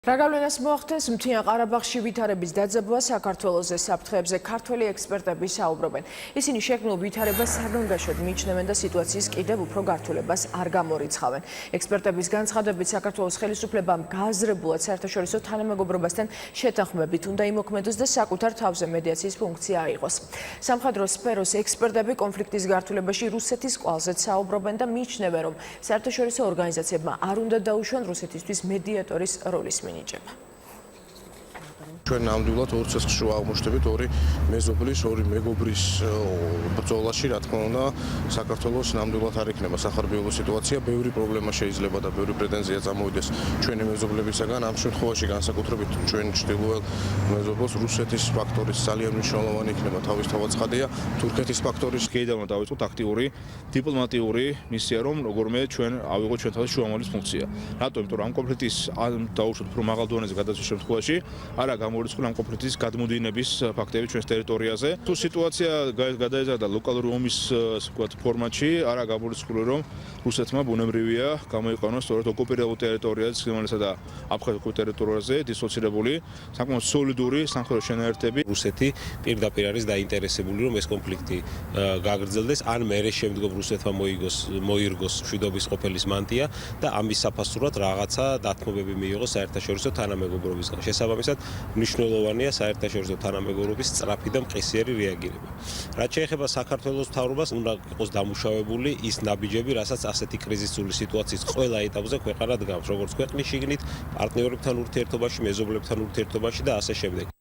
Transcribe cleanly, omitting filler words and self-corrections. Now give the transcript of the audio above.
რა გავლენას მოახდენს მთიან ყარაბაღში ვითარების დაძაბვა საქართველოზე საფრთხეებზე ქართველი ექსპერტები საუბრობენ. ისინი შექმნილ ვითარებას საგანგაშოდ მიიჩნევენ და სიტუაციის კიდევ უფრო გართულებას არ გამორიცხავენ. ექსპერტების განცხადებით საქართველოს ხელისუფლებამ გააზრებულად საერთაშორისო თანამეგობრობასთან შეთანხმებით უნდა იმოქმედოს და საკუთარ თავზე მედიაციის ფუნქცია აიღოს. სამხედრო სფეროს ექსპერტები კონფლიქტის გართულებაში რუსეთის კვალზეც საუბრობენ და მიიჩნევენ, რომ საერთაშორისო ორგანიზაციებმა არ უნდა დაუშვან რუსეთისთვის მედიატორის როლის მინიჭება. ჩვენ ნამდვილად ორ ცეცხლში აღმოჩნდებით ორი მეზობლის, ორი მეგობრის ბრძოლაში, რა თქმა უნდა, საქართველოს ნამდვილად არ იქნება სახარბიელო სიტუაცია, ბევრი პრობლემა შეიძლება და ბევრი პრეტენზია წამოვიდეს ჩვენი მეზობლებისაგან. ამ შემთხვევაში განსაკუთრებით ჩვენ ჩრდილოელ მეზობელს რუსეთის ფაქტორის ძალიან მნიშვნელოვანი იქნება თავისთავად ცხადია. თურქეთის ფაქტორის კიდევ დავიწყოთ აქტიური დიპლომატიური მისია, რომ როგორმე ჩვენ ავიღოთ ჩვენ თავის შუამავლის ფუნქცია. რატო? იმიტომ რომ ამ კონფლიქტის დაუშვათ უფრო მაღალ დონეზე გადაცვის შემთხვევაში არა გამორიცხული ამ კონფლიქტის გადმოდინების ფაქტები ჩვენს ტერიტორიაზე. თუ სიტუაცია გადაიზარდა ლოკალური ომის ფორმატში, არა გამორიცხული რომ რუსეთმა ბუნებრივია გამოიყენოს სწორედ ოკუპირებულ ტერიტორიაზე, სრიმანსა და აფხაზეთის ტერიტორიაზე დისლოცირებული საკმაოდ სოლიდური სამხედრო შენაერთები. რუსეთი პირდაპირ არის დაინტერესებული, რომ ეს კონფლიქტი გაგრძელდეს, ან მერე შემდგომ რუსეთმა მოირგოს მშვიდობის ყოფილის მანტია და ამის საფასურად რაღაცა დათმობები მიიღოს საერთაშორისო თანამეგობრობისგან. შესაბამისად, მნიშვნელოვანია საერთაშორისო თანამეგობრობის სწრაფი და მყისიერი რეაგირება. რაც შეეხება საქართველოს მთავრობას, უნდა იყოს დამუშავებული ის ნაბიჯები, რასაც ასეთი კრიზისული სიტუაციის ყველა ეტაპზე ქვეყანა დგამს, როგორც ქვეყნის შიგნით, პარტნიორებთან ურთიერთობაში, მეზობლებთან ურთიერთობაში და ასე შემდეგ.